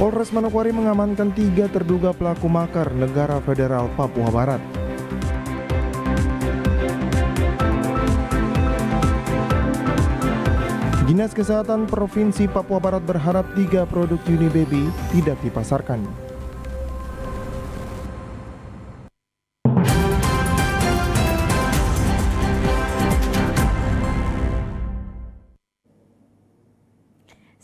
Polres Manokwari mengamankan 3 terduga pelaku makar negara federal Papua Barat. Dinas Kesehatan Provinsi Papua Barat berharap 3 produk Unibaby tidak dipasarkan.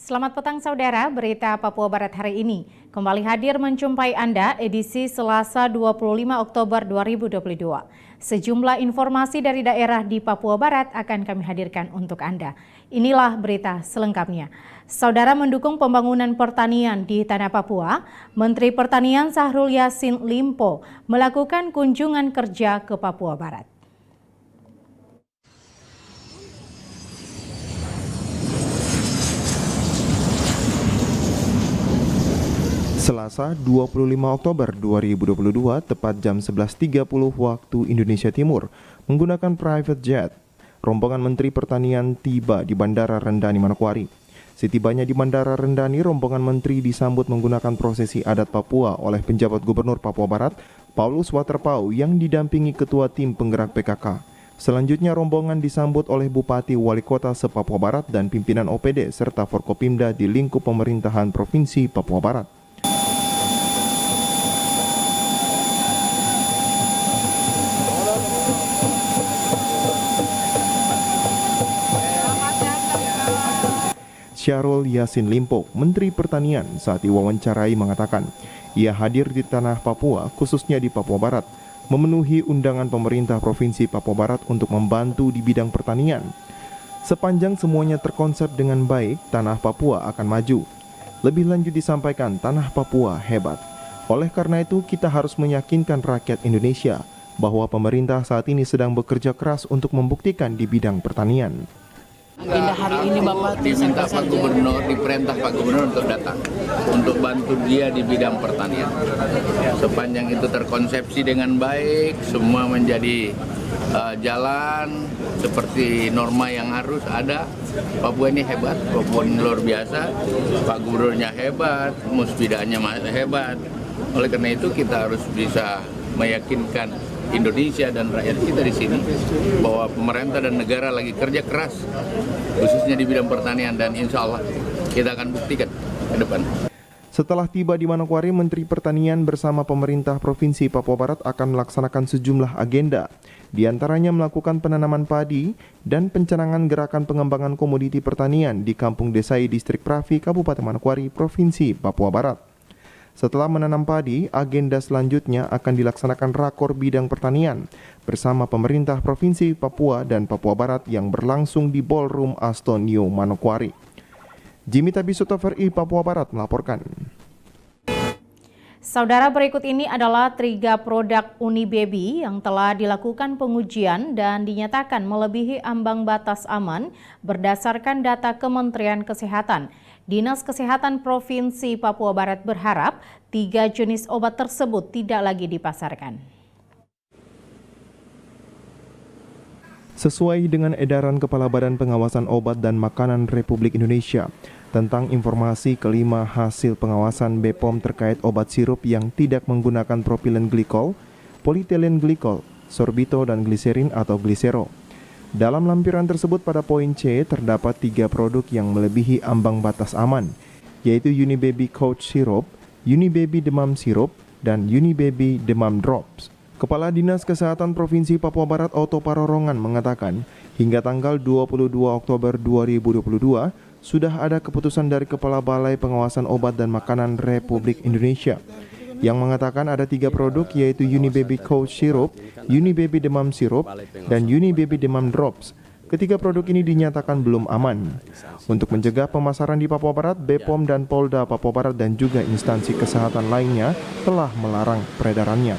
Selamat petang saudara, berita Papua Barat hari ini kembali hadir menjumpai Anda edisi Selasa 25 Oktober 2022. Sejumlah informasi dari daerah di Papua Barat akan kami hadirkan untuk Anda. Inilah berita selengkapnya. Saudara, mendukung pembangunan pertanian di Tanah Papua, Menteri Pertanian Syahrul Yassin Limpo melakukan kunjungan kerja ke Papua Barat. Selasa 25 Oktober 2022 tepat jam 11.30 waktu Indonesia Timur menggunakan private jet. Rombongan Menteri Pertanian tiba di Bandara Rendani Manokwari. Setibanya di Bandara Rendani, rombongan menteri disambut menggunakan prosesi adat Papua oleh penjabat Gubernur Papua Barat, Paulus Waterpau yang didampingi Ketua Tim Penggerak PKK. Selanjutnya rombongan disambut oleh Bupati Wali Kota se-Papua Barat dan pimpinan OPD serta Forkopimda di lingkup pemerintahan Provinsi Papua Barat. Syahrul Yassin Limpo, Menteri Pertanian, saat diwawancarai mengatakan, ia hadir di tanah Papua, khususnya di Papua Barat, memenuhi undangan pemerintah Provinsi Papua Barat untuk membantu di bidang pertanian. Sepanjang semuanya terkonsep dengan baik, tanah Papua akan maju. Lebih lanjut disampaikan, tanah Papua hebat. Oleh karena itu, kita harus meyakinkan rakyat Indonesia bahwa pemerintah saat ini sedang bekerja keras untuk membuktikan di bidang pertanian. Agenda hari ini Bapak diminta Pak Gubernur, diperintah Pak Gubernur untuk datang untuk bantu dia di bidang pertanian. Sepanjang itu terkonsepsi dengan baik, semua menjadi jalan seperti norma yang harus ada. Papua ini hebat, Papua ini luar biasa, Pak Gubernurnya hebat, musbidanya hebat. Oleh karena itu kita harus bisa meyakinkan Indonesia dan rakyat kita di sini bahwa pemerintah dan negara lagi kerja keras khususnya di bidang pertanian, dan insya Allah kita akan buktikan ke depan. Setelah tiba di Manokwari, Menteri Pertanian bersama pemerintah Provinsi Papua Barat akan melaksanakan sejumlah agenda, di antaranya melakukan penanaman padi dan pencanangan gerakan pengembangan komoditi pertanian di Kampung Desai Distrik Pravi, Kabupaten Manokwari, Provinsi Papua Barat. Setelah menanam padi, agenda selanjutnya akan dilaksanakan rakor bidang pertanian bersama pemerintah Provinsi Papua dan Papua Barat yang berlangsung di Ballroom Aston New Manokwari. Jimmy Tabisuto VRI Papua Barat melaporkan. Saudara, berikut ini adalah 3 produk Unibaby yang telah dilakukan pengujian dan dinyatakan melebihi ambang batas aman berdasarkan data Kementerian Kesehatan. Dinas Kesehatan Provinsi Papua Barat berharap 3 jenis obat tersebut tidak lagi dipasarkan. Sesuai dengan edaran Kepala Badan Pengawasan Obat dan Makanan Republik Indonesia tentang informasi kelima hasil pengawasan BPOM terkait obat sirup yang tidak menggunakan propilen glikol, politilen glikol, sorbito, dan gliserin atau glisero. Dalam lampiran tersebut pada poin C terdapat 3 produk yang melebihi ambang batas aman, yaitu Unibaby Couch Syrup, Unibaby Demam Syrup, dan Unibaby Demam Drops. Kepala Dinas Kesehatan Provinsi Papua Barat Otto Parorongan mengatakan, hingga tanggal 22 Oktober 2022 sudah ada keputusan dari Kepala Balai Pengawasan Obat dan Makanan Republik Indonesia yang mengatakan ada 3 produk, yaitu Unibaby Couch Syrup, Unibaby Demam Syrup, dan Unibaby Demam Drops. Ketiga produk ini dinyatakan belum aman. Untuk mencegah pemasaran di Papua Barat, BPOM dan Polda Papua Barat dan juga instansi kesehatan lainnya telah melarang peredarannya.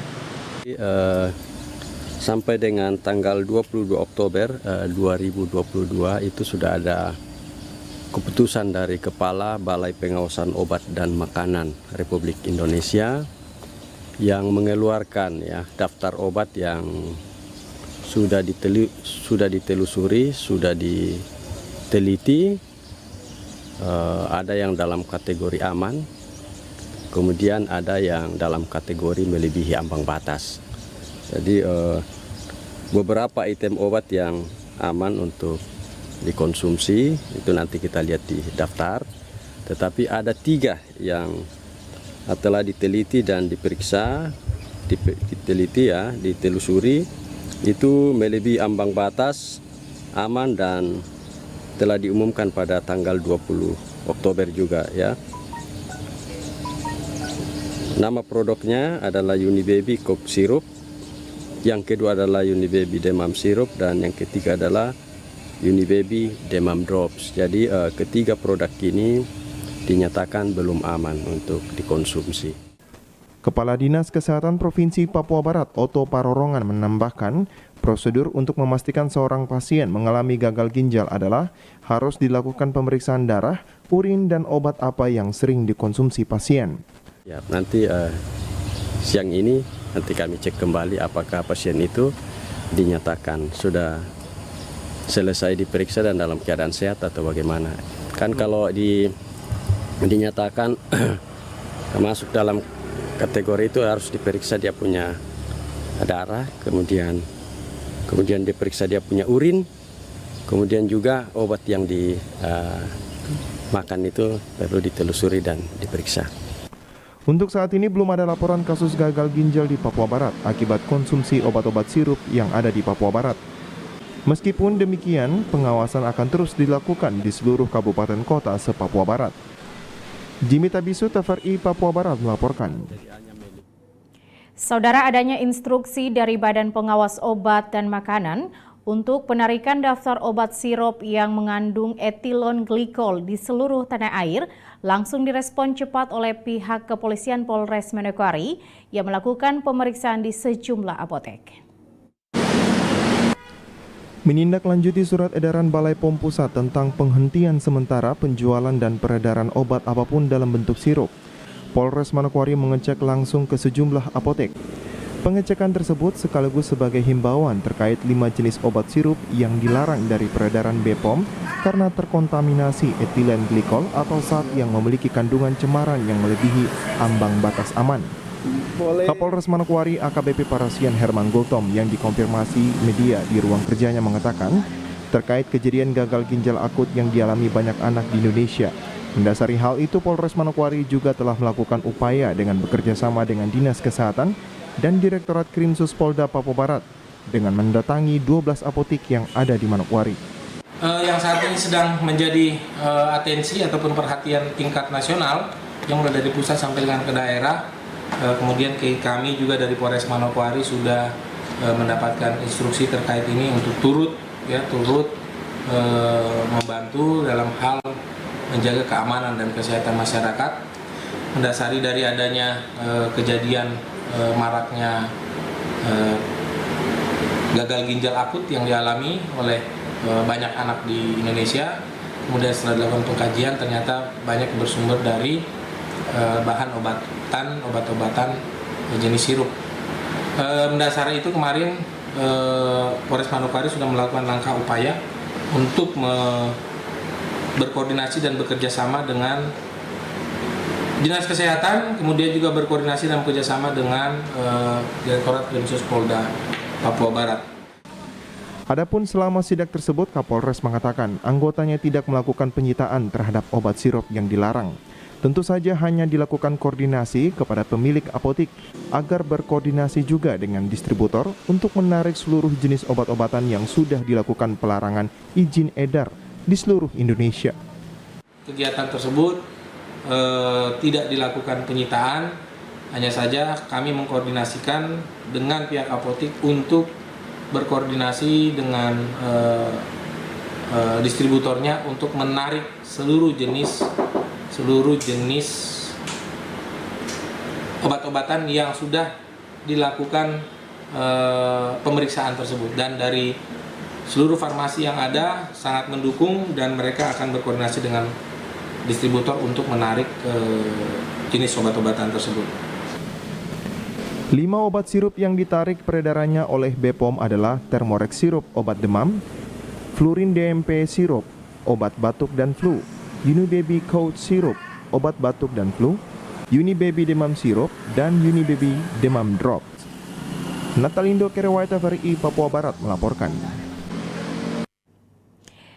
Sampai dengan tanggal 22 Oktober 2022 itu sudah ada keputusan dari Kepala Balai Pengawasan Obat dan Makanan Republik Indonesia yang mengeluarkan daftar obat yang sudah ditelusuri, sudah diteliti, ada yang dalam kategori aman, kemudian ada yang dalam kategori melebihi ambang batas. Jadi beberapa item obat yang aman untuk dikonsumsi itu nanti kita lihat di daftar, tetapi ada 3 yang telah diteliti dan diperiksa, ditelusuri, itu melebihi ambang batas, aman dan telah diumumkan pada tanggal 20 Oktober juga ya. Nama produknya adalah Unibaby Cough Syrup, yang kedua adalah Unibaby Demam Syrup, dan yang ketiga adalah Unibaby Demam Drops. Jadi ketiga produk ini dinyatakan belum aman untuk dikonsumsi. Kepala Dinas Kesehatan Provinsi Papua Barat, Otto Parorongan, menambahkan prosedur untuk memastikan seorang pasien mengalami gagal ginjal adalah harus dilakukan pemeriksaan darah, urin, dan obat apa yang sering dikonsumsi pasien. Ya, nanti siang ini nanti kami cek kembali apakah pasien itu dinyatakan sudah selesai diperiksa dan dalam keadaan sehat atau bagaimana. Kan kalau dinyatakan masuk dalam kategori itu harus diperiksa dia punya darah, kemudian diperiksa dia punya urin, kemudian juga obat yang dimakan itu perlu ditelusuri dan diperiksa. Untuk saat ini belum ada laporan kasus gagal ginjal di Papua Barat akibat konsumsi obat-obat sirup yang ada di Papua Barat. Meskipun demikian, pengawasan akan terus dilakukan di seluruh kabupaten kota se-Papua Barat. Jimmy Tabisu, TVRI Papua Barat melaporkan. Saudara, adanya instruksi dari Badan Pengawas Obat dan Makanan untuk penarikan daftar obat sirup yang mengandung etilon glikol di seluruh tanah air langsung direspon cepat oleh pihak Kepolisian Polres Manokwari yang melakukan pemeriksaan di sejumlah apotek. Menindaklanjuti surat edaran Balai POM Pusat tentang penghentian sementara penjualan dan peredaran obat apapun dalam bentuk sirup, Polres Manokwari mengecek langsung ke sejumlah apotek. Pengecekan tersebut sekaligus sebagai himbauan terkait 5 jenis obat sirup yang dilarang dari peredaran BPOM karena terkontaminasi etilen glikol atau zat yang memiliki kandungan cemaran yang melebihi ambang batas aman. Kapolres Manokwari AKBP Parasian Herman Gultom yang dikonfirmasi media di ruang kerjanya mengatakan terkait kejadian gagal ginjal akut yang dialami banyak anak di Indonesia. Mendasari hal itu, Polres Manokwari juga telah melakukan upaya dengan bekerja sama dengan Dinas Kesehatan dan Direktorat Krimsus Polda Papua Barat dengan mendatangi 12 apotik yang ada di Manokwari. Yang saat ini sedang menjadi atensi ataupun perhatian tingkat nasional yang mulai dari pusat sampai dengan ke daerah. Kemudian kami juga dari Polres Manokwari sudah mendapatkan instruksi terkait ini untuk turut membantu dalam hal menjaga keamanan dan kesehatan masyarakat. Mendasari dari adanya kejadian maraknya gagal ginjal akut yang dialami oleh banyak anak di Indonesia. Kemudian setelah dilakukan pengkajian ternyata banyak bersumber dari bahan obat-obatan jenis sirup. Mendasari itu kemarin Polres Manokwari sudah melakukan langkah upaya untuk berkoordinasi dan bekerja sama dengan Dinas Kesehatan, kemudian juga berkoordinasi dan bekerja sama dengan Direktorat Krimsus Polda Papua Barat. Adapun selama sidak tersebut, Kapolres mengatakan anggotanya tidak melakukan penyitaan terhadap obat sirup yang dilarang. Tentu saja hanya dilakukan koordinasi kepada pemilik apotik agar berkoordinasi juga dengan distributor untuk menarik seluruh jenis obat-obatan yang sudah dilakukan pelarangan izin edar di seluruh Indonesia. Kegiatan tersebut tidak dilakukan penyitaan, hanya saja kami mengkoordinasikan dengan pihak apotik untuk berkoordinasi dengan distributornya untuk menarik seluruh jenis obat-obatan yang sudah dilakukan pemeriksaan tersebut, dan dari seluruh farmasi yang ada sangat mendukung dan mereka akan berkoordinasi dengan distributor untuk menarik jenis obat-obatan tersebut. 5 obat sirup yang ditarik peredarannya oleh BPOM adalah Thermorex sirup obat demam, Flurin DMP sirup obat batuk dan flu, Unibaby Cough sirup obat batuk dan flu, Unibaby Demam Sirup, dan Unibaby Demam Drops. Natalindo Kerewai TVRI Papua Barat melaporkan.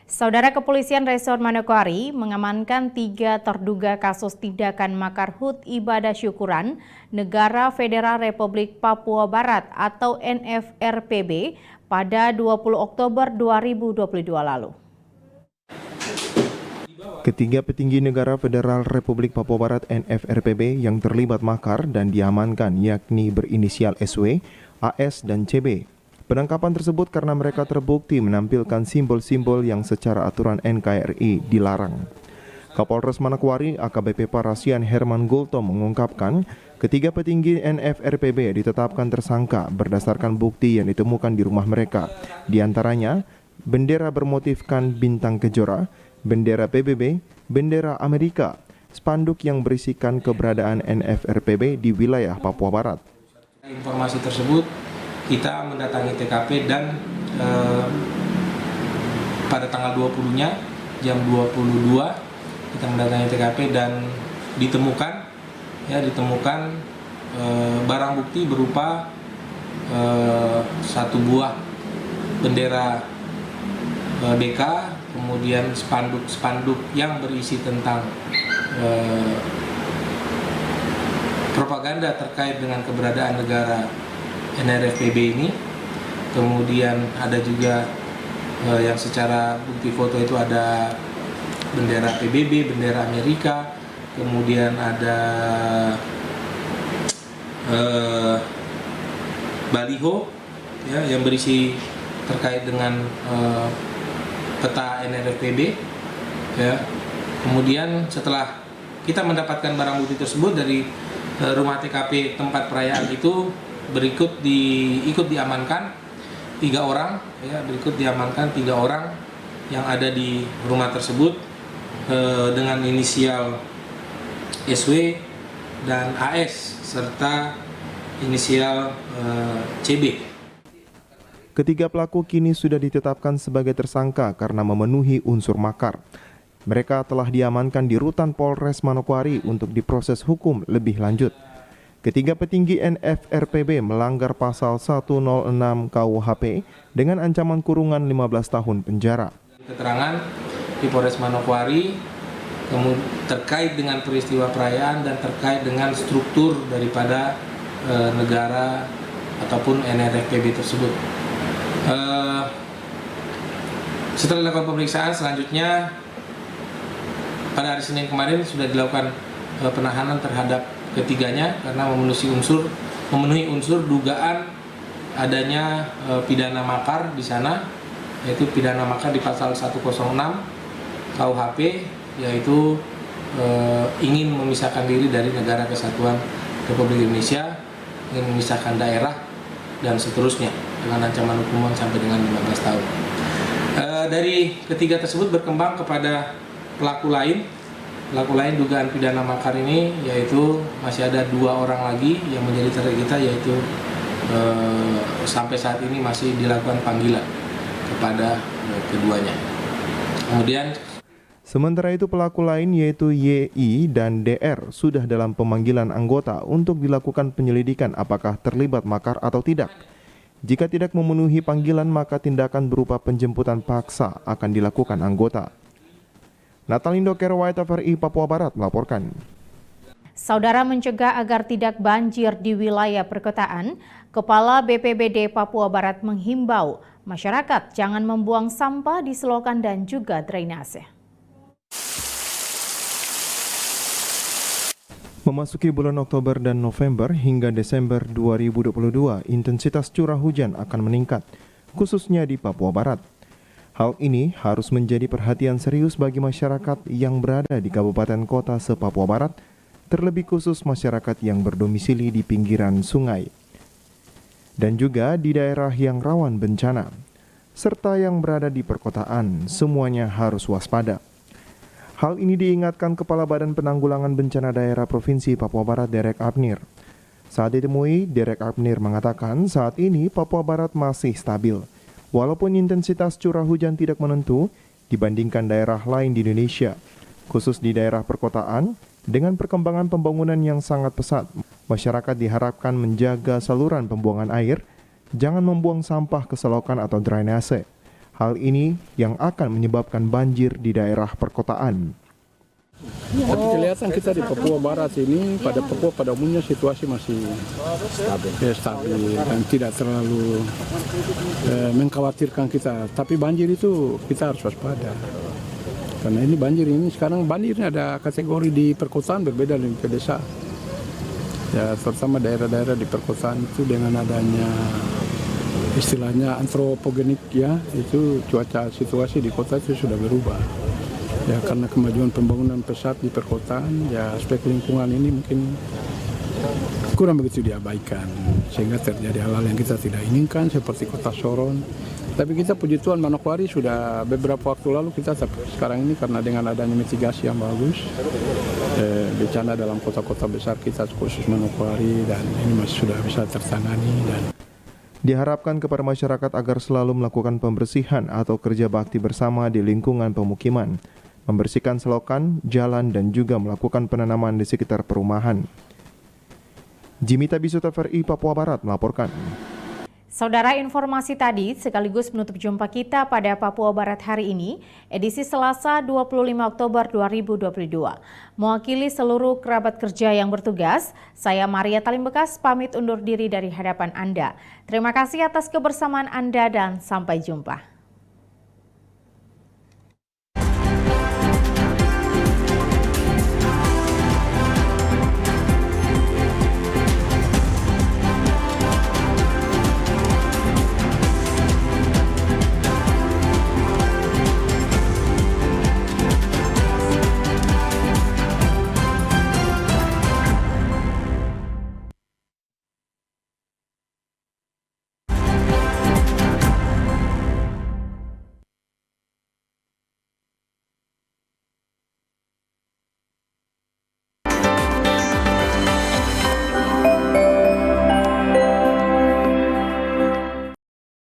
Saudara Kepolisian Resor Manokwari mengamankan 3 terduga kasus tindakan makar HUT Ibadah Syukuran Negara Federal Republik Papua Barat atau NFRPB pada 20 Oktober 2022 lalu. Ketiga petinggi negara Federal Republik Papua Barat NFRPB yang terlibat makar dan diamankan yakni berinisial SW, AS, dan CB. Penangkapan tersebut karena mereka terbukti menampilkan simbol-simbol yang secara aturan NKRI dilarang. Kapolres Manokwari AKBP Parasian Herman Gulto mengungkapkan ketiga petinggi NFRPB ditetapkan tersangka berdasarkan bukti yang ditemukan di rumah mereka. Di antaranya bendera bermotifkan bintang kejora, bendera PBB, bendera Amerika, spanduk yang berisikan keberadaan NFRPB di wilayah Papua Barat. Informasi tersebut kita mendatangi TKP dan pada tanggal 20-nya jam 22 kita mendatangi TKP dan ditemukan barang bukti berupa satu buah bendera BK, kemudian spanduk yang berisi tentang propaganda terkait dengan keberadaan negara NRFPB ini. Kemudian ada juga yang secara bukti foto itu ada bendera PBB, bendera Amerika, kemudian ada baliho ya, yang berisi terkait dengan peta NRFPB ya. Kemudian setelah kita mendapatkan barang bukti tersebut dari rumah TKP tempat perayaan itu, ikut diamankan 3 orang ya, diamankan 3 orang yang ada di rumah tersebut dengan inisial SW dan AS serta inisial CB. Ketiga pelaku kini sudah ditetapkan sebagai tersangka karena memenuhi unsur makar. Mereka telah diamankan di Rutan Polres Manokwari untuk diproses hukum lebih lanjut. Ketiga petinggi NFRPB melanggar pasal 106 KUHP dengan ancaman kurungan 15 tahun penjara. Keterangan di Polres Manokwari terkait dengan peristiwa perayaan dan terkait dengan struktur daripada negara ataupun NRFPB tersebut. Setelah dilakukan pemeriksaan, selanjutnya pada hari Senin kemarin sudah dilakukan penahanan terhadap ketiganya karena memenuhi unsur dugaan adanya pidana makar di sana, yaitu pidana makar di pasal 106 KUHP, yaitu ingin memisahkan diri dari Negara Kesatuan Republik Indonesia, ingin memisahkan daerah dan seterusnya dengan ancaman hukuman sampai dengan 15 tahun. Dari ketiga tersebut berkembang kepada pelaku lain dugaan pidana makar ini, yaitu masih ada 2 orang lagi yang menjadi target kita, yaitu sampai saat ini masih dilakukan panggilan kepada keduanya. Kemudian sementara itu pelaku lain yaitu YI dan DR sudah dalam pemanggilan anggota untuk dilakukan penyelidikan apakah terlibat makar atau tidak. Jika tidak memenuhi panggilan maka tindakan berupa penjemputan paksa akan dilakukan anggota. Natalindo Kerewai TVRI Papua Barat melaporkan. Saudara mencegah agar tidak banjir di wilayah perkotaan, Kepala BPBD Papua Barat menghimbau masyarakat jangan membuang sampah di selokan dan juga drainase. Memasuki bulan Oktober dan November hingga Desember 2022, intensitas curah hujan akan meningkat, khususnya di Papua Barat. Hal ini harus menjadi perhatian serius bagi masyarakat yang berada di kabupaten kota se-Papua Barat, terlebih khusus masyarakat yang berdomisili di pinggiran sungai, dan juga di daerah yang rawan bencana, serta yang berada di perkotaan, semuanya harus waspada. Hal ini diingatkan Kepala Badan Penanggulangan Bencana Daerah Provinsi Papua Barat Derek Abnir. Saat ditemui, Derek Abnir mengatakan saat ini Papua Barat masih stabil. Walaupun intensitas curah hujan tidak menentu dibandingkan daerah lain di Indonesia, khusus di daerah perkotaan, Dengan perkembangan pembangunan yang sangat pesat, masyarakat diharapkan menjaga saluran pembuangan air, jangan membuang sampah ke selokan atau drainase. Hal ini yang akan menyebabkan banjir di daerah perkotaan. Tapi kelihatan kita di Papua Barat ini, pada Papua pada umumnya situasi masih stabil dan tidak terlalu mengkhawatirkan kita. Tapi banjir itu kita harus waspada. Karena ini banjir ini sekarang banjirnya ada kategori di perkotaan berbeda dengan pedesa. Ya, terutama daerah-daerah di perkotaan itu dengan adanya istilahnya antropogenik ya, itu cuaca situasi di kota itu sudah berubah. Ya, karena kemajuan pembangunan pesat di perkotaan, ya aspek lingkungan ini mungkin kurang begitu diabaikan, sehingga terjadi hal-hal yang kita tidak inginkan seperti kota Sorong. Tapi kita puji Tuhan Manokwari sudah beberapa waktu lalu kita, tapi sekarang ini karena dengan adanya mitigasi yang bagus, bencana dalam kota-kota besar kita khusus Manokwari dan ini masih sudah bisa tertangani dan Diharapkan kepada masyarakat agar selalu melakukan pembersihan atau kerja bakti bersama di lingkungan pemukiman, membersihkan selokan, jalan, dan juga melakukan penanaman di sekitar perumahan. Jimmy Tabisu TVRI Papua Barat melaporkan. Saudara, informasi tadi sekaligus menutup jumpa kita pada Papua Barat hari ini, edisi Selasa 25 Oktober 2022. Mewakili seluruh kerabat kerja yang bertugas, saya Maria Talimbekas pamit undur diri dari hadapan Anda. Terima kasih atas kebersamaan Anda dan sampai jumpa.